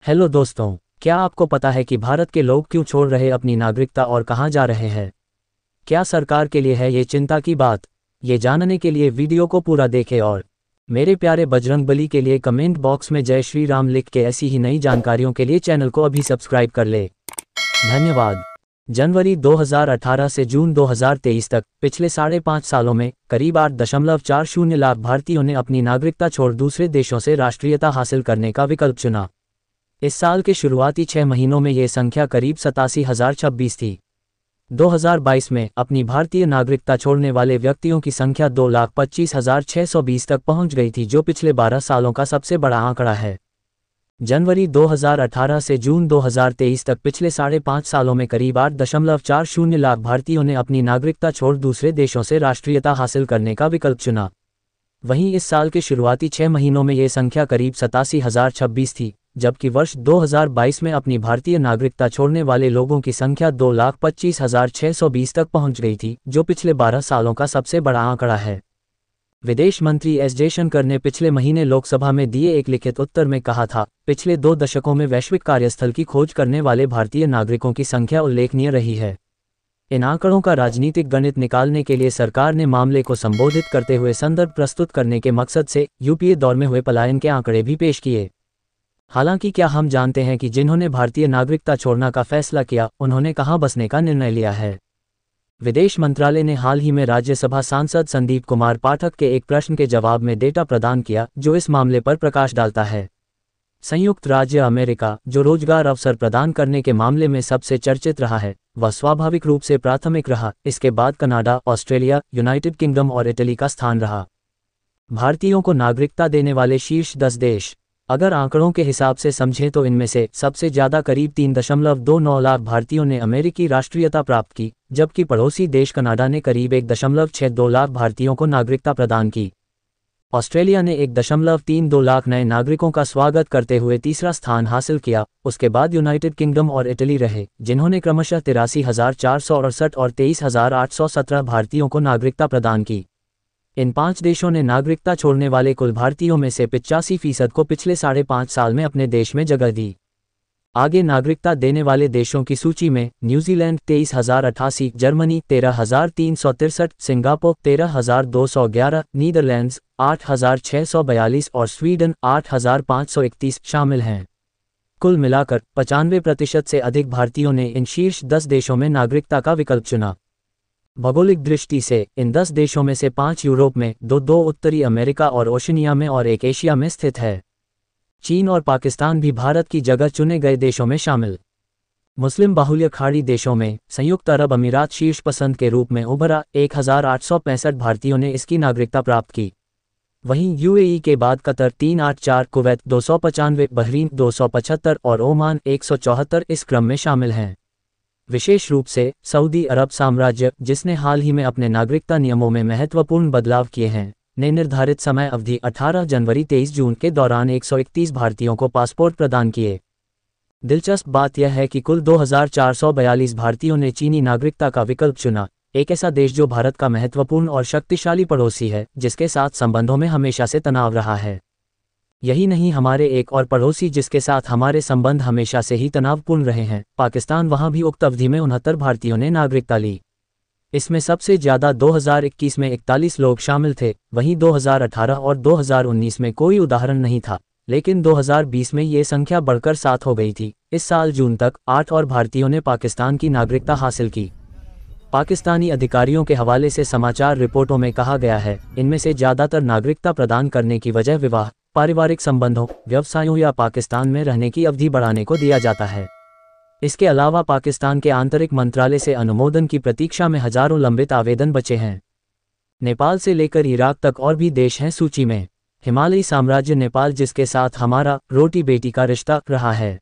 Hello दोस्तों, क्या आपको पता है कि भारत के लोग क्यों छोड़ रहे अपनी नागरिकता और कहां जा रहे हैं? क्या सरकार के लिए है ये चिंता की बात? ये जानने के लिए वीडियो को पूरा देखें और मेरे प्यारे बजरंगबली के लिए कमेंट बॉक्स में जय श्री राम लिख के ऐसी ही नई जानकारियों के लिए चैनल को अभी सब्सक्राइब कर ले। धन्यवाद। जनवरी 2018 से जून 2023 तक पिछले 5.5 सालों में करीब 8.40 लाख भारतीयों ने अपनी नागरिकता छोड़ दूसरे देशों से राष्ट्रीयता हासिल करने का विकल्प चुना। इस साल के शुरुआती 6 महीनों में ये संख्या करीब 87,026 थी। 2022 में अपनी भारतीय नागरिकता छोड़ने वाले व्यक्तियों की संख्या 2,25,620 तक पहुंच गई थी, जो पिछले 12 सालों का सबसे बड़ा आंकड़ा है। जनवरी 2018 से जून 2023 तक पिछले 5.5 सालों में करीब 8.40 लाख भारतीयों ने अपनी नागरिकता छोड़ दूसरे देशों से राष्ट्रीयता हासिल करने का विकल्प चुना। वहीं इस साल के शुरुआती 6 महीनों में ये संख्या करीब 87,026 थी, जबकि वर्ष 2022 में अपनी भारतीय नागरिकता छोड़ने वाले लोगों की संख्या 2,25,620 तक पहुंच गई थी, जो पिछले 12 सालों का सबसे बड़ा आंकड़ा है। विदेश मंत्री एस जयशंकर ने पिछले महीने लोकसभा में दिए एक लिखित उत्तर में कहा था, पिछले 2 दशकों में वैश्विक कार्यस्थल की खोज करने वाले भारतीय नागरिकों की संख्या उल्लेखनीय रही है। इन आंकड़ों का राजनीतिक गणित निकालने के लिए सरकार ने मामले को संबोधित करते हुए संदर्भ प्रस्तुत करने के मकसद से यूपीए दौर में हुए पलायन के आंकड़े भी पेश किए। हालांकि क्या हम जानते हैं कि जिन्होंने भारतीय नागरिकता छोड़ने का फैसला किया, उन्होंने कहां बसने का निर्णय लिया है? विदेश मंत्रालय ने हाल ही में राज्यसभा सांसद संदीप कुमार पाठक के एक प्रश्न के जवाब में डेटा प्रदान किया, जो इस मामले पर प्रकाश डालता है। संयुक्त राज्य अमेरिका, जो रोजगार अवसर प्रदान करने के मामले में सबसे चर्चित रहा है, वह स्वाभाविक रूप से प्राथमिक रहा। इसके बाद कनाडा, ऑस्ट्रेलिया, यूनाइटेड किंगडम और इटली का स्थान रहा। भारतीयों को नागरिकता देने वाले शीर्ष 10 देश अगर आंकड़ों के हिसाब से समझें तो इनमें से सबसे ज्यादा करीब 3.29 लाख भारतीयों ने अमेरिकी राष्ट्रीयता प्राप्त की, जबकि पड़ोसी देश कनाडा ने करीब 1.62 लाख भारतीयों को नागरिकता प्रदान की। ऑस्ट्रेलिया ने 1.32 लाख नए नागरिकों का स्वागत करते हुए तीसरा स्थान हासिल किया। उसके बाद यूनाइटेड किंगडम और इटली रहे, जिन्होंने क्रमशः 83,468 और 23,817 भारतीयों को नागरिकता प्रदान की। इन 5 देशों ने नागरिकता छोड़ने वाले कुल भारतीयों में से 85% को पिछले 5.5 साल में अपने देश में जगह दी। आगे नागरिकता देने वाले देशों की सूची में न्यूजीलैंड 23,088, जर्मनी 13,363, सिंगापुर 13,211, नीदरलैंड्स 8,642 और स्वीडन 8,531 शामिल हैं। कुल मिलाकर 95% से अधिक भारतीयों ने इन शीर्ष 10 देशों में नागरिकता का विकल्प चुना। भौगोलिक दृष्टि से इन 10 देशों में से 5 यूरोप में, 2 उत्तरी अमेरिका और ओशनिया में और 1 एशिया में स्थित है। चीन और पाकिस्तान भी भारत की जगह चुने गए देशों में शामिल। मुस्लिम बाहुल्य खाड़ी देशों में संयुक्त अरब अमीरात शीर्ष पसंद के रूप में उभरा। 1,865 भारतीयों ने इसकी नागरिकता प्राप्त की। वहीं यूएई के बाद कतर 384, कुवैत 295, बहरीन 275 और ओमान 174 इस क्रम में शामिल हैं। विशेष रूप से सऊदी अरब साम्राज्य, जिसने हाल ही में अपने नागरिकता नियमों में महत्वपूर्ण बदलाव किए हैं, ने निर्धारित समय अवधि 18 जनवरी 23 जून के दौरान 131 भारतीयों को पासपोर्ट प्रदान किए। दिलचस्प बात यह है कि कुल 2,442 भारतीयों ने चीनी नागरिकता का विकल्प चुना, एक ऐसा देश जो भारत का महत्वपूर्ण और शक्तिशाली पड़ोसी है, जिसके साथ संबंधों में हमेशा से तनाव रहा है। यही नहीं, हमारे एक और पड़ोसी जिसके साथ हमारे संबंध हमेशा से ही तनावपूर्ण रहे हैं, पाकिस्तान, वहां भी उक्त अवधि में 69 भारतीयों ने नागरिकता ली। इसमें सबसे ज्यादा 2021 में 41 लोग शामिल थे। वहीं 2018 और 2019 में कोई उदाहरण नहीं था, लेकिन 2020 में ये संख्या बढ़कर 7 हो गई थी। इस साल जून तक 8 और भारतीयों ने पाकिस्तान की नागरिकता हासिल की। पाकिस्तानी अधिकारियों के हवाले से समाचार रिपोर्टों में कहा गया है, इनमें से ज्यादातर नागरिकता प्रदान करने की वजह विवाह, पारिवारिक संबंधों, व्यवसायों या पाकिस्तान में रहने की अवधि बढ़ाने को दिया जाता है। इसके अलावा पाकिस्तान के आंतरिक मंत्रालय से अनुमोदन की प्रतीक्षा में हजारों लंबित आवेदन बचे हैं। नेपाल से लेकर इराक तक और भी देश हैं सूची में। हिमालयी साम्राज्य नेपाल, जिसके साथ हमारा रोटी बेटी का रिश्ता रहा है,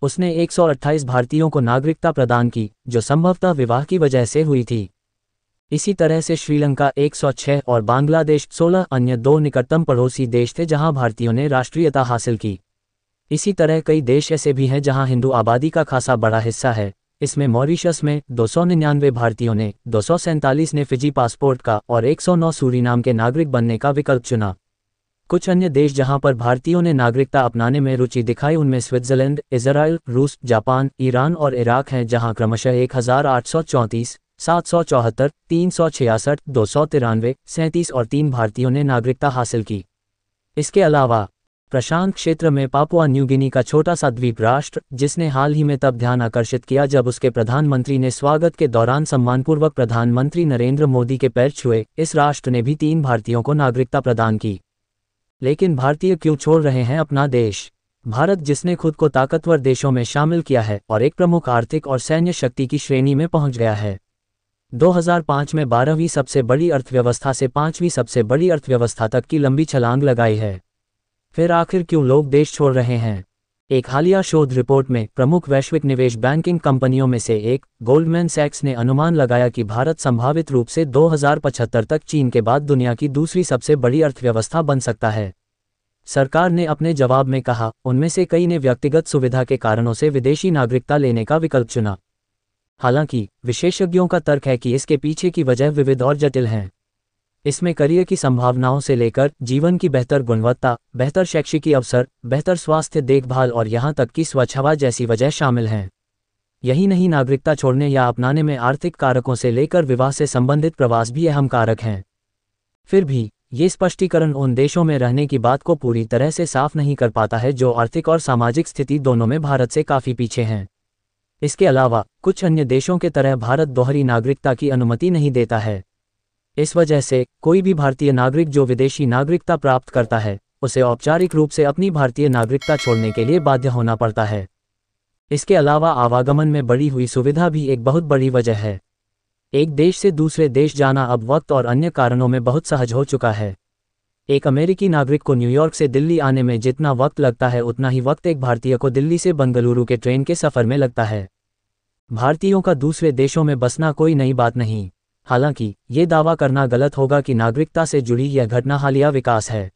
उसने 128 भारतीयों को नागरिकता प्रदान की, जो संभवतः विवाह की वजह से हुई थी। इसी तरह से श्रीलंका 106 और बांग्लादेश 16 अन्य 2 निकटतम पड़ोसी देश थे जहां भारतीयों ने राष्ट्रीयता हासिल की। इसी तरह कई देश ऐसे भी हैं जहां हिंदू आबादी का खासा बड़ा हिस्सा है। इसमें मॉरिशस में 299 भारतीयों ने, 247 ने फिजी पासपोर्ट का और 109 सूरीनाम के नागरिक बनने का विकल्प चुना। कुछ अन्य देश जहां पर भारतीयों ने नागरिकता अपनाने में रुचि दिखाई उनमें स्विट्जरलैंड, इजराइल, रूस, जापान, ईरान और इराक हैं, जहां क्रमशः 1834, 774, 366, 293, 37 और 3 भारतीयों ने नागरिकता हासिल की। इसके अलावा प्रशांत क्षेत्र में पापुआ न्यू गिनी का छोटा सा द्वीप राष्ट्र, जिसने हाल ही में तब ध्यान आकर्षित किया जब उसके प्रधानमंत्री ने स्वागत के दौरान सम्मानपूर्वक प्रधानमंत्री नरेंद्र मोदी के पैर छुए, इस राष्ट्र ने भी 3 भारतीयों को नागरिकता प्रदान की। लेकिन भारतीय क्यों छोड़ रहे हैं अपना देश? भारत, जिसने खुद को ताकतवर देशों में शामिल किया है और एक प्रमुख आर्थिक और सैन्य शक्ति की श्रेणी में पहुंच गया है। 2005 में 12वीं सबसे बड़ी अर्थव्यवस्था से 5वीं सबसे बड़ी अर्थव्यवस्था तक की लंबी छलांग लगाई है। फिर आखिर क्यों लोग देश छोड़ रहे हैं? एक हालिया शोध रिपोर्ट में प्रमुख वैश्विक निवेश बैंकिंग कंपनियों में से एक गोल्डमैन सैक्स ने अनुमान लगाया कि भारत संभावित रूप से 2075 तक चीन के बाद दुनिया की दूसरी सबसे बड़ी अर्थव्यवस्था बन सकता है। सरकार ने अपने जवाब में कहा, उनमें से कई ने व्यक्तिगत सुविधा के कारणों से विदेशी नागरिकता लेने का विकल्प चुना। हालांकि विशेषज्ञों का तर्क है कि इसके पीछे की वजह विविध और जटिल हैं। इसमें करियर की संभावनाओं से लेकर जीवन की बेहतर गुणवत्ता, बेहतर शैक्षिक अवसर, बेहतर स्वास्थ्य देखभाल और यहां तक कि स्वच्छ हवा जैसी वजह शामिल हैं। यही नहीं, नागरिकता छोड़ने या अपनाने में आर्थिक कारकों से लेकर विवाह से संबंधित प्रवास भी अहम कारक हैं। फिर भी ये स्पष्टीकरण उन देशों में रहने की बात को पूरी तरह से साफ नहीं कर पाता है जो आर्थिक और सामाजिक स्थिति दोनों में भारत से काफ़ी पीछे हैं। इसके अलावा कुछ अन्य देशों के तरह भारत दोहरी नागरिकता की अनुमति नहीं देता है। इस वजह से कोई भी भारतीय नागरिक जो विदेशी नागरिकता प्राप्त करता है, उसे औपचारिक रूप से अपनी भारतीय नागरिकता छोड़ने के लिए बाध्य होना पड़ता है। इसके अलावा आवागमन में बढ़ी हुई सुविधा भी एक बहुत बड़ी वजह है। एक देश से दूसरे देश जाना अब वक्त और अन्य कारणों में बहुत सहज हो चुका है। एक अमेरिकी नागरिक को न्यूयॉर्क से दिल्ली आने में जितना वक्त लगता है, उतना ही वक्त एक भारतीय को दिल्ली से बेंगलुरु के ट्रेन के सफ़र में लगता है। भारतीयों का दूसरे देशों में बसना कोई नई बात नहीं। हालांकि ये दावा करना गलत होगा कि नागरिकता से जुड़ी यह घटना हालिया विकास है।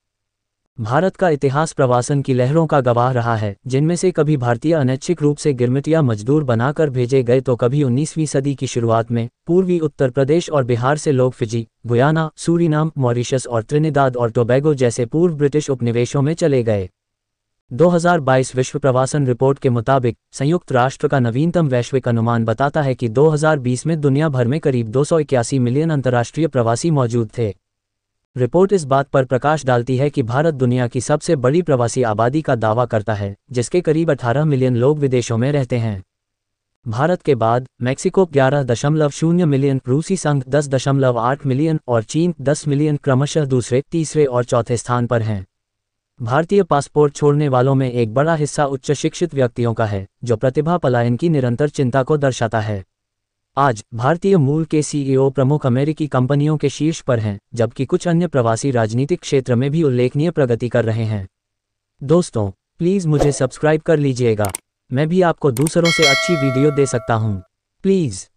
भारत का इतिहास प्रवासन की लहरों का गवाह रहा है, जिनमें से कभी भारतीय अनैच्छिक रूप से गिरमिटिया मजदूर बनाकर भेजे गए तो कभी 19वीं सदी की शुरुआत में पूर्वी उत्तर प्रदेश और बिहार से लोग फिजी, गुयाना, सूरीनाम, मॉरिशस और त्रिनिदाद और टोबैगो जैसे पूर्व ब्रिटिश उपनिवेशों में चले गए। 2022 विश्व प्रवासन रिपोर्ट के मुताबिक संयुक्त राष्ट्र का नवीनतम वैश्विक अनुमान बताता है कि 2020 में दुनिया भर में करीब 281 मिलियन अंतर्राष्ट्रीय प्रवासी मौजूद थे। रिपोर्ट इस बात पर प्रकाश डालती है कि भारत दुनिया की सबसे बड़ी प्रवासी आबादी का दावा करता है, जिसके करीब 18 मिलियन लोग विदेशों में रहते हैं। भारत के बाद मैक्सिको 11.0 मिलियन, रूसी संघ 10.8 मिलियन और चीन 10 मिलियन क्रमशः दूसरे, तीसरे और चौथे स्थान पर हैं। भारतीय पासपोर्ट छोड़ने वालों में एक बड़ा हिस्सा उच्च शिक्षित व्यक्तियों का है, जो प्रतिभा पलायन की निरंतर चिंता को दर्शाता है। आज भारतीय मूल के सीईओ प्रमुख अमेरिकी कंपनियों के शीर्ष पर हैं, जबकि कुछ अन्य प्रवासी राजनीतिक क्षेत्र में भी उल्लेखनीय प्रगति कर रहे हैं। दोस्तों, प्लीज़ मुझे सब्सक्राइब कर लीजिएगा। मैं भी आपको दूसरों से अच्छी वीडियो दे सकता हूँ। प्लीज़।